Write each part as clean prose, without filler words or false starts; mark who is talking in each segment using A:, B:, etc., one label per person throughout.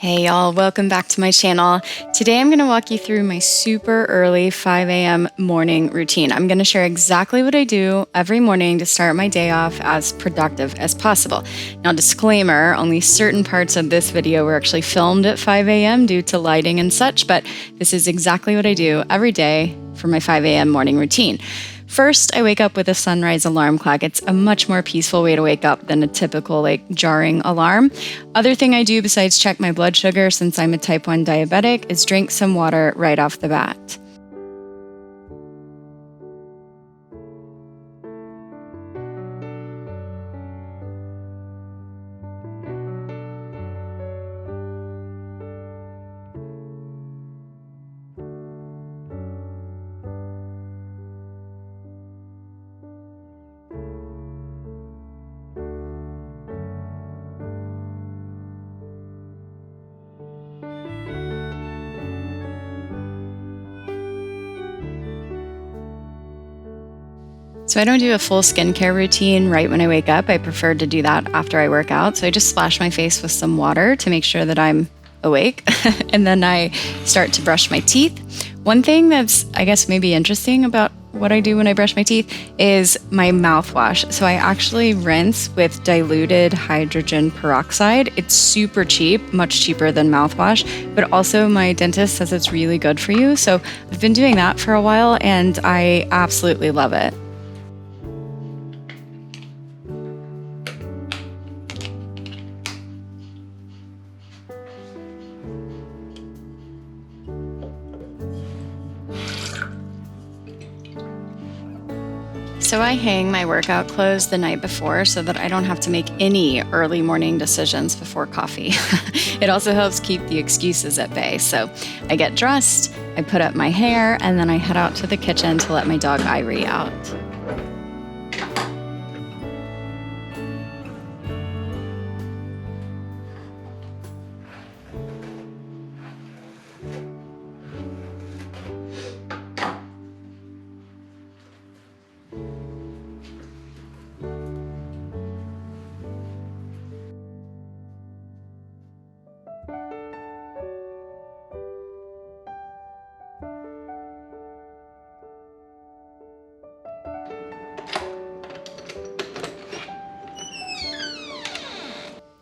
A: Hey y'all, welcome back to my channel. Today I'm going to walk you through my super early 5 a.m. morning routine. I'm going to share exactly what I do every morning to start my day off as productive as possible. Now, disclaimer, only certain parts of this video were actually filmed at 5 a.m. due to lighting and such, but this is exactly what I do every day for my 5 a.m. morning routine. First, I wake up with a sunrise alarm clock. It's a much more peaceful way to wake up than a typical, jarring alarm. Other thing I do besides check my blood sugar, since I'm a type 1 diabetic, is drink some water right off the bat. So I don't do a full skincare routine right when I wake up. I prefer to do that after I work out. So I just splash my face with some water to make sure that I'm awake. And then I start to brush my teeth. One thing that's, I guess, maybe interesting about what I do when I brush my teeth is my mouthwash. So I actually rinse with diluted hydrogen peroxide. It's super cheap, much cheaper than mouthwash, but also my dentist says it's really good for you. So I've been doing that for a while and I absolutely love it. So I hang my workout clothes the night before so that I don't have to make any early morning decisions before coffee. It also helps keep the excuses at bay. So I get dressed, I put up my hair, and then I head out to the kitchen to let my dog Irie out.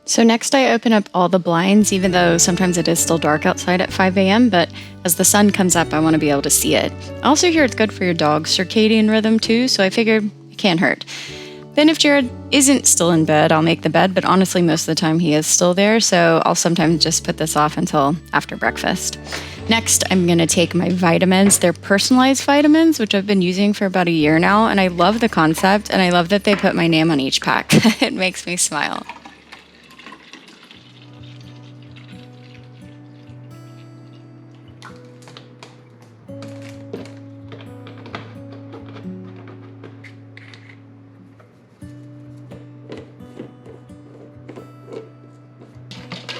A: So next I open up all the blinds, even though sometimes it is still dark outside at 5 a.m., but as the sun comes up, I want to be able to see it. I also hear it's good for your dog's circadian rhythm too, so I figured it can't hurt. Then if Jared isn't still in bed, I'll make the bed, but honestly, most of the time he is still there, so I'll sometimes just put this off until after breakfast. Next, I'm going to take my vitamins. They're personalized vitamins, which I've been using for about a year now, and I love the concept, and I love that they put my name on each pack. It makes me smile.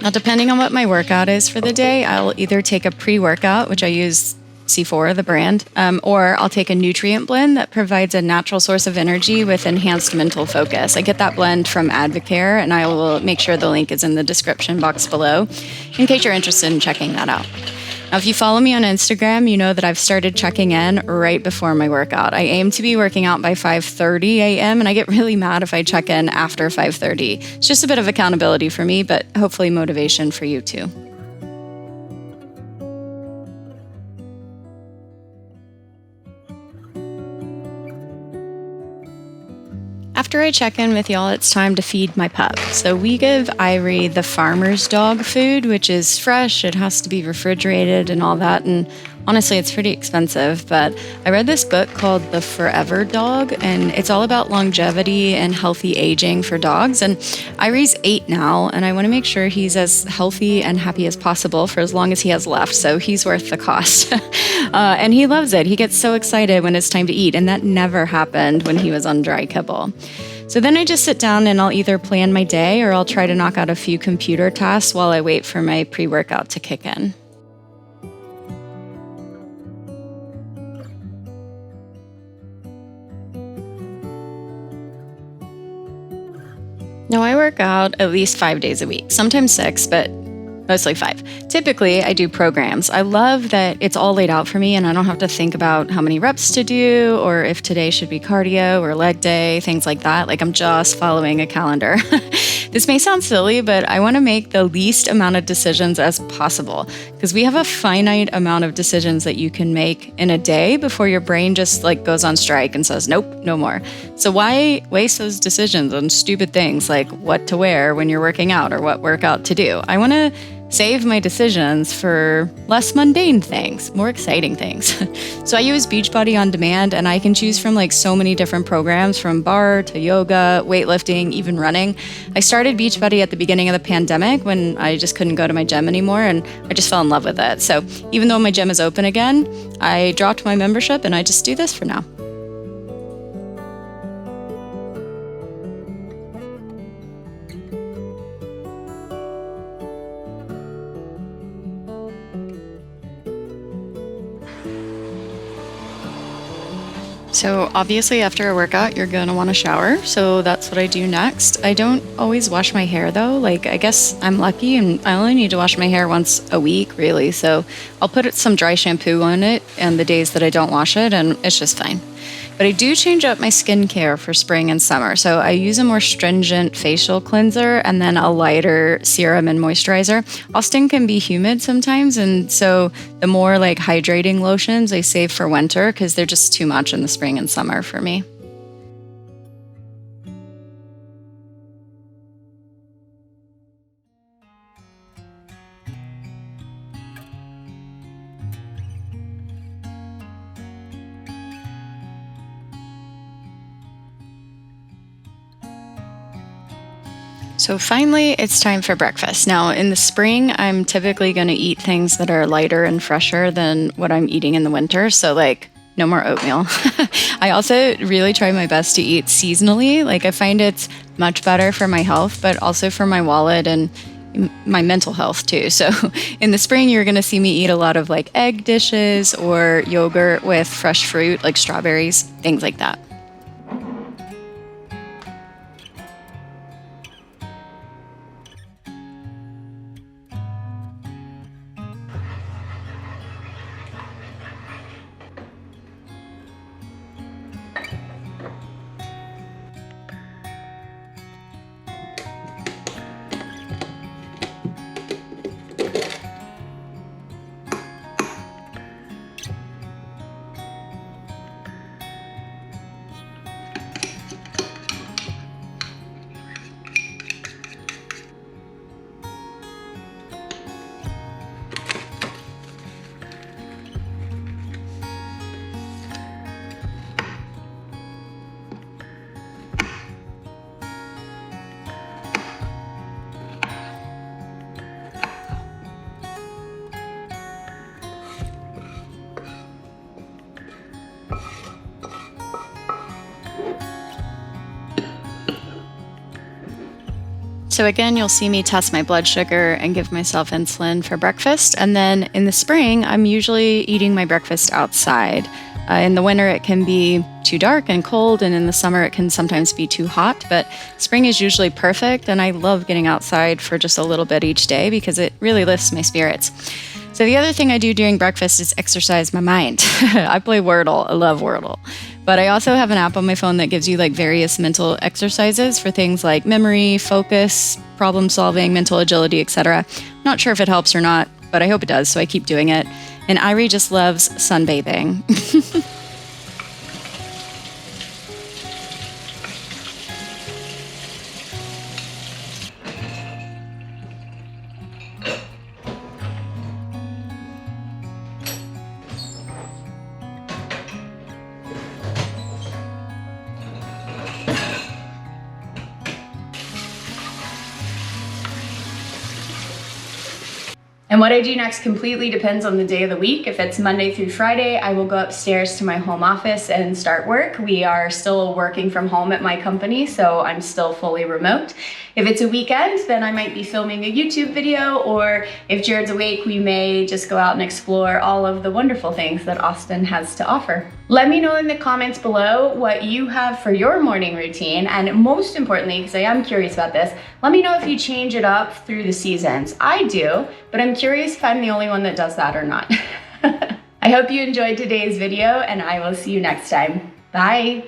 A: Now, depending on what my workout is for the day, I'll either take a pre-workout, which I use C4, the brand, or I'll take a nutrient blend that provides a natural source of energy with enhanced mental focus. I get that blend from Advocare, and I will make sure the link is in the description box below in case you're interested in checking that out. Now, if you follow me on Instagram, you know that I've started checking in right before my workout. I aim to be working out by 5:30 a.m., and I get really mad if I check in after 5:30. It's just a bit of accountability for me, but hopefully motivation for you too. After I check in with y'all, it's time to feed my pup. So we give Irie the farmer's dog food, which is fresh. It has to be refrigerated and all that. And honestly, it's pretty expensive. But I read this book called The Forever Dog, and it's all about longevity and healthy aging for dogs. And Irie's 8 now, and I want to make sure he's as healthy and happy as possible for as long as he has left. So he's worth the cost. And he loves it. He gets so excited when it's time to eat. And that never happened when he was on dry kibble. So then I just sit down and I'll either plan my day or I'll try to knock out a few computer tasks while I wait for my pre-workout to kick in. Now I work out at least 5 days a week, sometimes 6, but Mostly 5. Typically, I do programs. I love that it's all laid out for me and I don't have to think about how many reps to do or if today should be cardio or leg day, things like that. Like I'm just following a calendar. This may sound silly, but I want to make the least amount of decisions as possible because we have a finite amount of decisions that you can make in a day before your brain just like goes on strike and says, nope, no more. So why waste those decisions on stupid things like what to wear when you're working out or what workout to do? I want to save my decisions for less mundane things, more exciting things. So I use Beachbody on demand and I can choose from like so many different programs from bar to yoga, weightlifting, even running. I started Beachbody at the beginning of the pandemic when I just couldn't go to my gym anymore and I just fell in love with it. So even though my gym is open again, I dropped my membership and I just do this for now. So obviously after a workout, you're going to want to shower. So that's what I do next. I don't always wash my hair though. Like I guess I'm lucky and I only need to wash my hair once a week really. So I'll put some dry shampoo on it and the days that I don't wash it and it's just fine. But I do change up my skincare for spring and summer. So I use a more stringent facial cleanser and then a lighter serum and moisturizer. Austin can be humid sometimes. And so the more like hydrating lotions I save for winter because they're just too much in the spring and summer for me. So finally, it's time for breakfast. Now, in the spring, I'm typically going to eat things that are lighter and fresher than what I'm eating in the winter. So like no more oatmeal. I also really try my best to eat seasonally. Like I find it's much better for my health, but also for my wallet and my mental health too. So in the spring, you're going to see me eat a lot of like egg dishes or yogurt with fresh fruit, like strawberries, things like that. So again, you'll see me test my blood sugar and give myself insulin for breakfast. And then in the spring, I'm usually eating my breakfast outside. In the winter, it can be too dark and cold, and in the summer, it can sometimes be too hot. But spring is usually perfect, and I love getting outside for just a little bit each day because it really lifts my spirits. So the other thing I do during breakfast is exercise my mind. I play Wordle. I love Wordle. But I also have an app on my phone that gives you like various mental exercises for things like memory, focus, problem solving, mental agility, etc. Not sure if it helps or not, but I hope it does, so I keep doing it. And Irie just loves sunbathing. And what I do next completely depends on the day of the week. If it's Monday through Friday, I will go upstairs to my home office and start work. We are still working from home at my company, so I'm still fully remote. If it's a weekend, then I might be filming a YouTube video, or if Jared's awake, we may just go out and explore all of the wonderful things that Austin has to offer. Let me know in the comments below what you have for your morning routine, and most importantly, because I am curious about this, let me know if you change it up through the seasons. I do, but I'm curious if I'm the only one that does that or not. I hope you enjoyed today's video, and I will see you next time. Bye.